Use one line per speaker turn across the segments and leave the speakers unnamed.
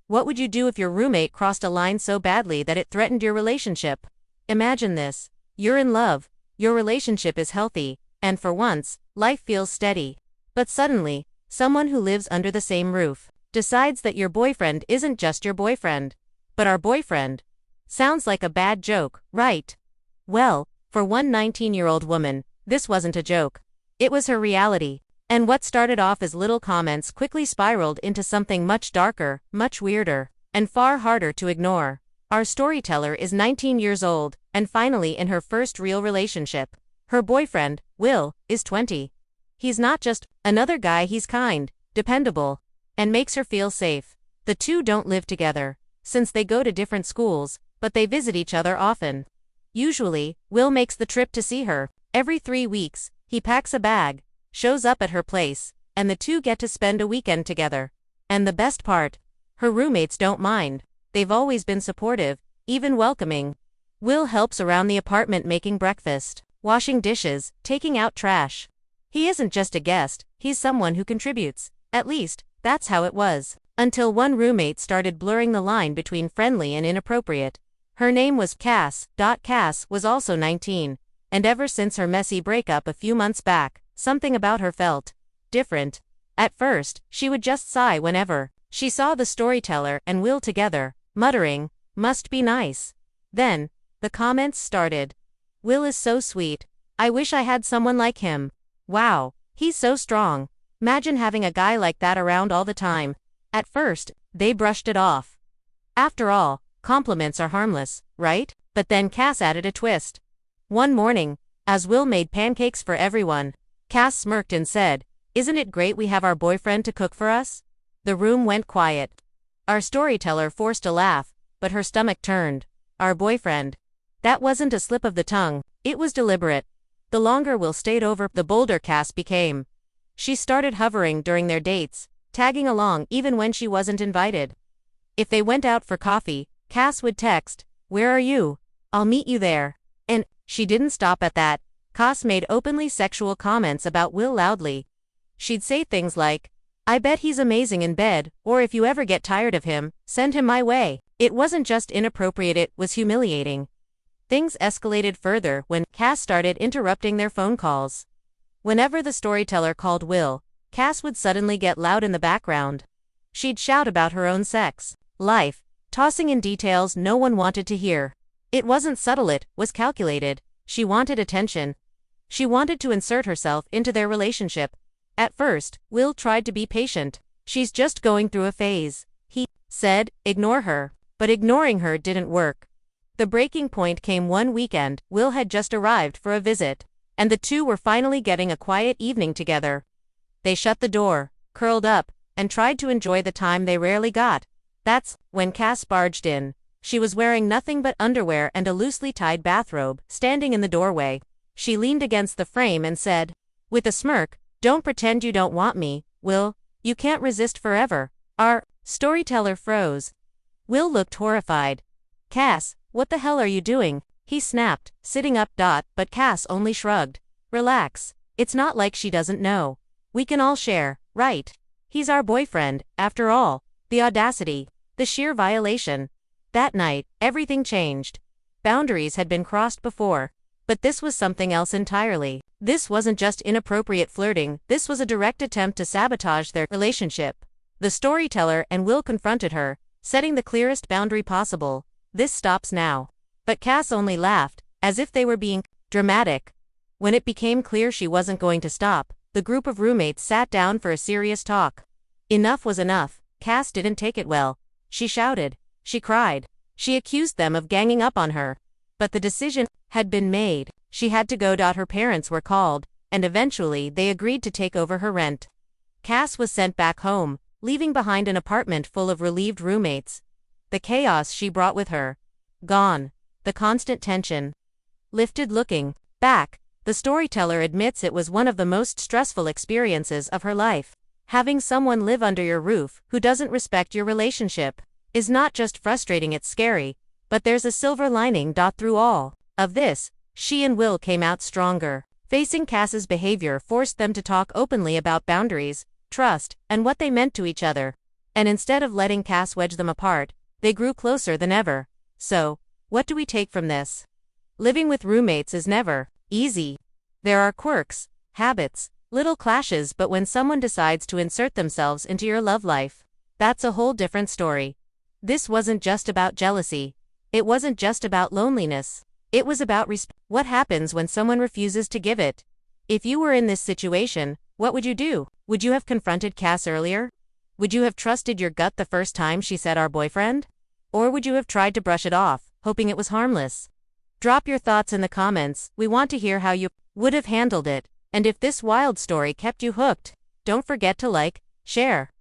What would you do if your roommate crossed a line so badly that it threatened your relationship? Imagine this. You're in love, your relationship is healthy, and for once, life feels steady. But suddenly, someone who lives under the same roof decides that your boyfriend isn't just your boyfriend, but our boyfriend. Sounds like a bad joke, right? Well, for one 19-year-old woman, this wasn't a joke. It was her reality. And what started off as little comments quickly spiraled into something much darker, much weirder, and far harder to ignore. Our storyteller is 19 years old, and finally in her first real relationship. Her boyfriend, Will, is 20. He's not just another guy, he's kind, dependable, and makes her feel safe. The two don't live together, since they go to different schools, but they visit each other often. Usually, Will makes the trip to see her. Every 3 weeks, he packs a bag, shows up at her place, and the two get to spend a weekend together. And the best part? Her roommates don't mind. They've always been supportive, even welcoming. Will helps around the apartment making breakfast, washing dishes, taking out trash. He isn't just a guest, he's someone who contributes. At least, that's how it was. Until one roommate started blurring the line between friendly and inappropriate. Her name was Cass. Cass was also 19, and ever since her messy breakup a few months back, something about her felt different. At first, she would just sigh whenever she saw the storyteller and Will together, muttering, "Must be nice." Then, the comments started. "Will is so sweet. I wish I had someone like him. Wow, he's so strong. Imagine having a guy like that around all the time." At first, they brushed it off. After all, compliments are harmless, right? But then Cass added a twist. One morning, as Will made pancakes for everyone, Cass smirked and said, "Isn't it great we have our boyfriend to cook for us?" The room went quiet. Our storyteller forced a laugh, but her stomach turned. Our boyfriend. That wasn't a slip of the tongue, it was deliberate. The longer Will stayed over, the bolder Cass became. She started hovering during their dates, tagging along even when she wasn't invited. If they went out for coffee, Cass would text, "Where are you? I'll meet you there." And she didn't stop at that. Cass made openly sexual comments about Will loudly. She'd say things like, "I bet he's amazing in bed," or "If you ever get tired of him, send him my way." It wasn't just inappropriate, it was humiliating. Things escalated further when Cass started interrupting their phone calls. Whenever the storyteller called Will, Cass would suddenly get loud in the background. She'd shout about her own sex life, tossing in details no one wanted to hear. It wasn't subtle, it was calculated. She wanted attention. She wanted to insert herself into their relationship. At first, Will tried to be patient. "She's just going through a phase," he said, "ignore her." But ignoring her didn't work. The breaking point came one weekend. Will had just arrived for a visit, and the two were finally getting a quiet evening together. They shut the door, curled up, and tried to enjoy the time they rarely got. That's when Cass barged in. She was wearing nothing but underwear and a loosely tied bathrobe, standing in the doorway. She leaned against the frame and said, with a smirk, "Don't pretend you don't want me, Will. You can't resist forever." Our storyteller froze. Will looked horrified. "Cass, what the hell are you doing?" he snapped, sitting up. But Cass only shrugged. "Relax. It's not like she doesn't know. We can all share, right? He's our boyfriend, after all." The audacity. The sheer violation. That night, everything changed. Boundaries had been crossed before, but this was something else entirely. This wasn't just inappropriate flirting, this was a direct attempt to sabotage their relationship. The storyteller and Will confronted her, setting the clearest boundary possible. "This stops now." But Cass only laughed, as if they were being dramatic. When it became clear she wasn't going to stop, the group of roommates sat down for a serious talk. Enough was enough. Cass didn't take it well. She shouted. She cried. She accused them of ganging up on her. But the decision had been made. She had to go. Her parents were called, and eventually they agreed to take over her rent. Cass was sent back home, leaving behind an apartment full of relieved roommates. The chaos she brought with her gone. The constant tension lifted. Looking back, the storyteller admits it was one of the most stressful experiences of her life. Having someone live under your roof who doesn't respect your relationship is not just frustrating, it's scary. But there's a silver lining. Through all of this, she and Will came out stronger. Facing Cass's behavior forced them to talk openly about boundaries, trust, and what they meant to each other. And instead of letting Cass wedge them apart, they grew closer than ever. So, what do we take from this? Living with roommates is never easy. There are quirks, habits, little clashes, but when someone decides to insert themselves into your love life, that's a whole different story. This wasn't just about jealousy. It wasn't just about loneliness. It was about respect. What happens when someone refuses to give it? If you were in this situation, what would you do? Would you have confronted Cass earlier? Would you have trusted your gut the first time she said our boyfriend? Or would you have tried to brush it off, hoping it was harmless? Drop your thoughts in the comments. We want to hear how you would have handled it. And if this wild story kept you hooked, don't forget to like, share,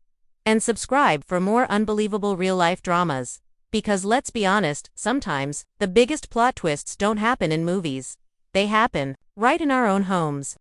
and subscribe for more unbelievable real-life dramas. Because let's be honest, sometimes, the biggest plot twists don't happen in movies. They happen right in our own homes.